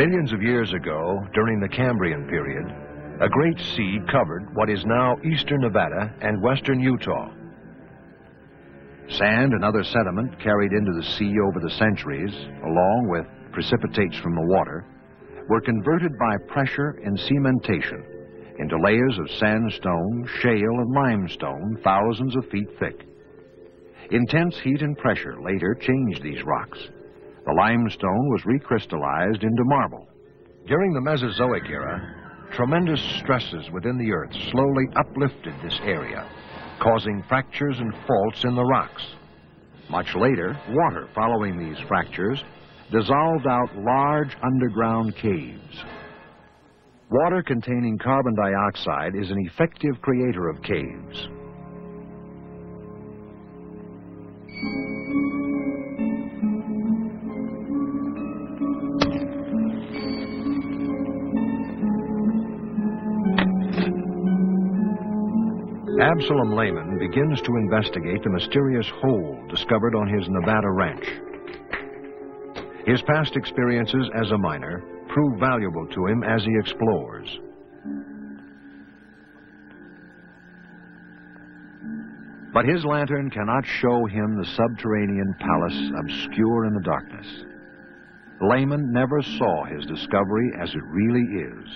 Millions of years ago, during the Cambrian period, a great sea covered what is now eastern Nevada and western Utah. Sand and other sediment carried into the sea over the centuries, along with precipitates from the water, were converted by pressure and cementation into layers of sandstone, shale, and limestone thousands of feet thick. Intense heat and pressure later changed these rocks. The limestone was recrystallized into marble. During the Mesozoic era, tremendous stresses within the earth slowly uplifted this area, causing fractures and faults in the rocks. Much later, water following these fractures dissolved out large underground caves. Water containing carbon dioxide is an effective creator of caves. Absalom Lehman begins to investigate the mysterious hole discovered on his Nevada ranch. His past experiences as a miner prove valuable to him as he explores. But his lantern cannot show him the subterranean palace obscure in the darkness. Lehman never saw his discovery as it really is.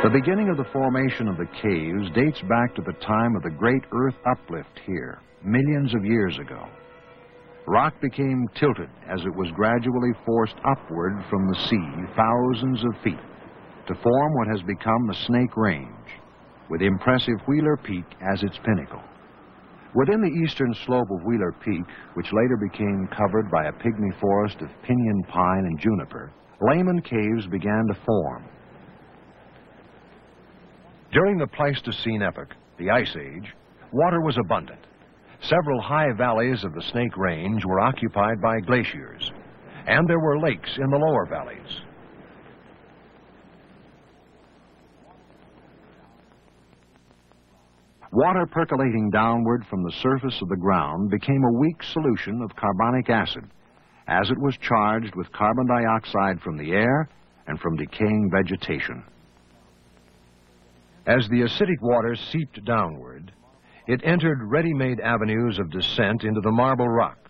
The beginning of the formation of the caves dates back to the time of the great earth uplift here, millions of years ago. Rock became tilted as it was gradually forced upward from the sea thousands of feet to form what has become the Snake Range, with impressive Wheeler Peak as its pinnacle. Within the eastern slope of Wheeler Peak, which later became covered by a pygmy forest of pinyon pine and juniper, Lehman Caves began to form. During the Pleistocene epoch, the Ice Age, water was abundant. Several high valleys of the Snake Range were occupied by glaciers, and there were lakes in the lower valleys. Water percolating downward from the surface of the ground became a weak solution of carbonic acid, as it was charged with carbon dioxide from the air and from decaying vegetation. As the acidic water seeped downward, it entered ready-made avenues of descent into the marble rock,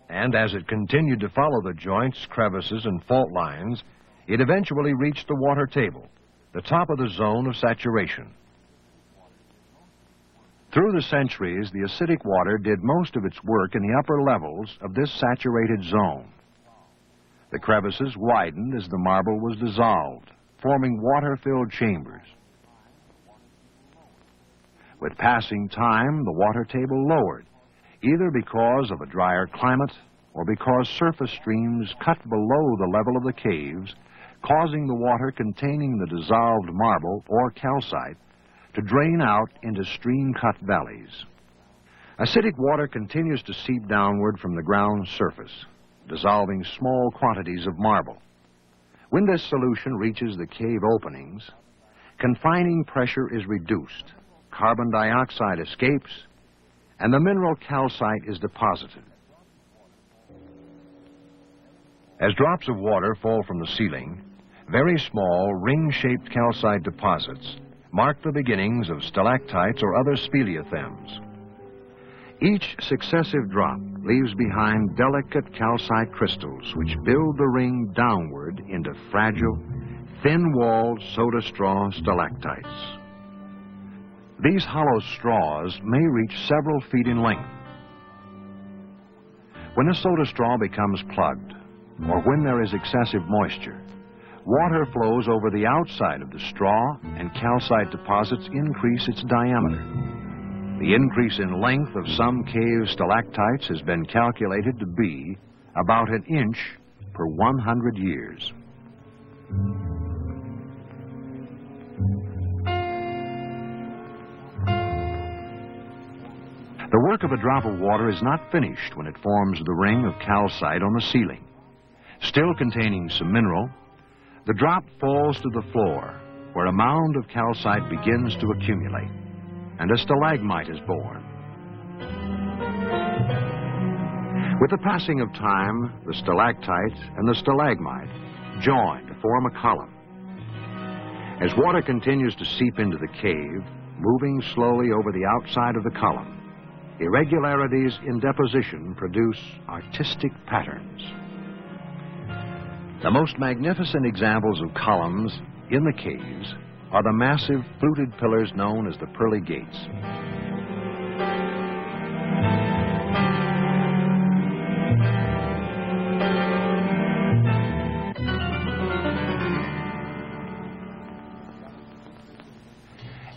and as it continued to follow the joints, crevices, and fault lines, it eventually reached the water table, the top of the zone of saturation. Through the centuries, the acidic water did most of its work in the upper levels of this saturated zone. The crevices widened as the marble was dissolved, forming water-filled chambers. With passing time, the water table lowered, either because of a drier climate or because surface streams cut below the level of the caves, causing the water containing the dissolved marble or calcite to drain out into stream-cut valleys. Acidic water continues to seep downward from the ground surface, dissolving small quantities of marble. When this solution reaches the cave openings, confining pressure is reduced, carbon dioxide escapes, and the mineral calcite is deposited. As drops of water fall from the ceiling, very small, ring-shaped calcite deposits mark the beginnings of stalactites or other speleothems. Each successive drop leaves behind delicate calcite crystals which build the ring downward into fragile, thin-walled soda straw stalactites. These hollow straws may reach several feet in length. When a soda straw becomes plugged, or when there is excessive moisture, water flows over the outside of the straw and calcite deposits increase its diameter. The increase in length of some cave stalactites has been calculated to be about an inch per 100 years. The work of a drop of water is not finished when it forms the ring of calcite on the ceiling. Still containing some mineral, the drop falls to the floor, where a mound of calcite begins to accumulate, and a stalagmite is born. With the passing of time, the stalactite and the stalagmite join to form a column. As water continues to seep into the cave, moving slowly over the outside of the column, irregularities in deposition produce artistic patterns. The most magnificent examples of columns in the caves are the massive fluted pillars known as the pearly gates.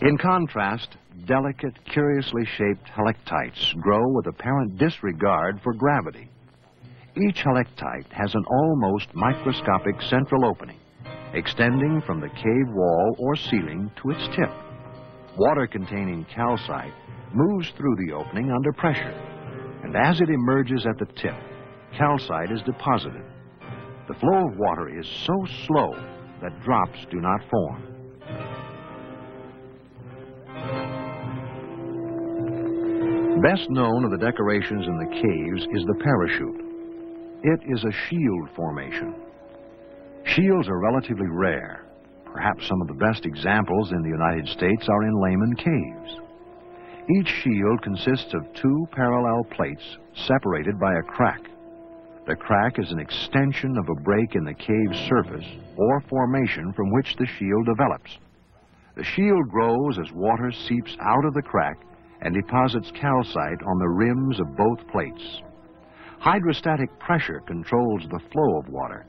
In contrast, delicate, curiously shaped helictites grow with apparent disregard for gravity. Each helictite has an almost microscopic central opening, extending from the cave wall or ceiling to its tip. Water-containing calcite moves through the opening under pressure, and as it emerges at the tip, calcite is deposited. The flow of water is so slow that drops do not form. Best known of the decorations in the caves is the parachute. It is a shield formation. Shields are relatively rare. Perhaps some of the best examples in the United States are in Lehman Caves. Each shield consists of two parallel plates separated by a crack. The crack is an extension of a break in the cave's surface or formation from which the shield develops. The shield grows as water seeps out of the crack and deposits calcite on the rims of both plates. Hydrostatic pressure controls the flow of water,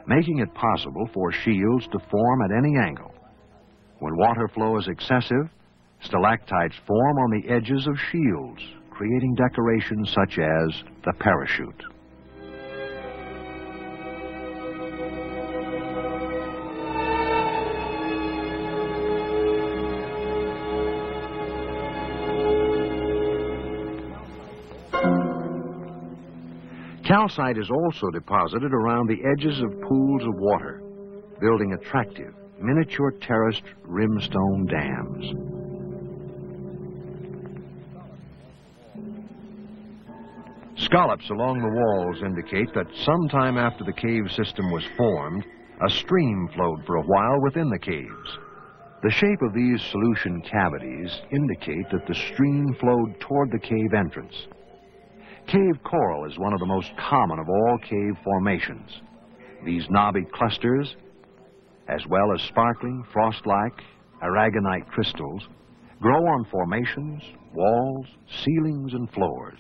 making it possible for shields to form at any angle. When water flow is excessive, stalactites form on the edges of shields, creating decorations such as the parachute. Calcite is also deposited around the edges of pools of water, building attractive, miniature terraced limestone dams. Scallops along the walls indicate that sometime after the cave system was formed, a stream flowed for a while within the caves. The shape of these solution cavities indicate that the stream flowed toward the cave entrance. Cave coral is one of the most common of all cave formations. These knobby clusters, as well as sparkling, frost-like aragonite crystals, grow on formations, walls, ceilings, and floors.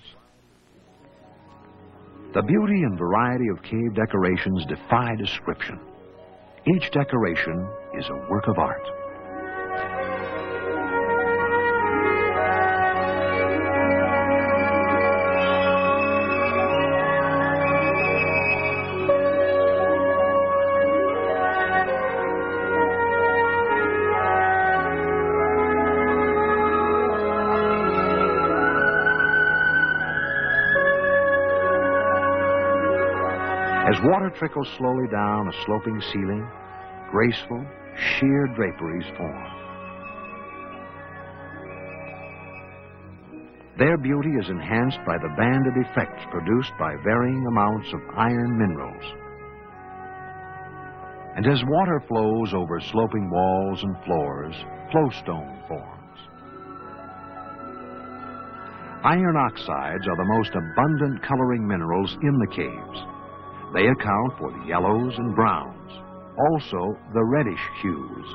The beauty and variety of cave decorations defy description. Each decoration is a work of art. As water trickles slowly down a sloping ceiling, graceful, sheer draperies form. Their beauty is enhanced by the banded effects produced by varying amounts of iron minerals. And as water flows over sloping walls and floors, flowstone forms. Iron oxides are the most abundant coloring minerals in the caves. They account for the yellows and browns, also the reddish hues.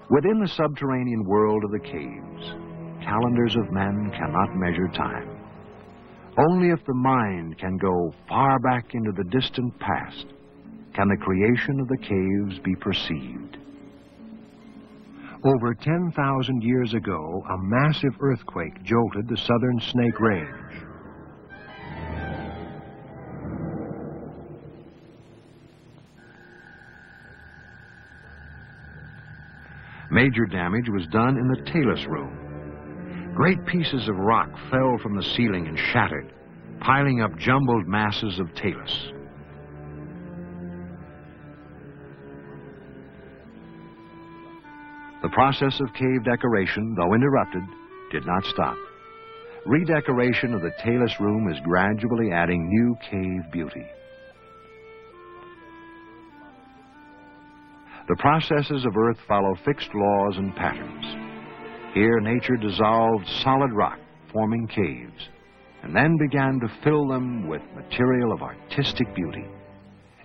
Within the subterranean world of the caves, calendars of men cannot measure time. Only if the mind can go far back into the distant past can the creation of the caves be perceived. Over 10,000 years ago, a massive earthquake jolted the southern Snake Range. Major damage was done in the talus room. Great pieces of rock fell from the ceiling and shattered, piling up jumbled masses of talus. The process of cave decoration, though interrupted, did not stop. Redecoration of the talus room is gradually adding new cave beauty. The processes of Earth follow fixed laws and patterns. Here, nature dissolved solid rock, forming caves, and then began to fill them with material of artistic beauty.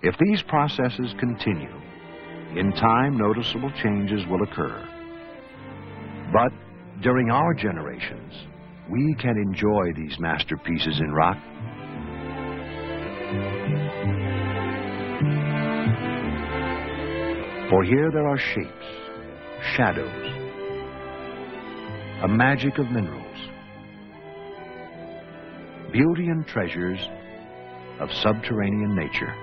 If these processes continue, in time noticeable changes will occur. But during our generations, we can enjoy these masterpieces in rock. For here there are shapes, shadows, a magic of minerals, beauty and treasures of subterranean nature.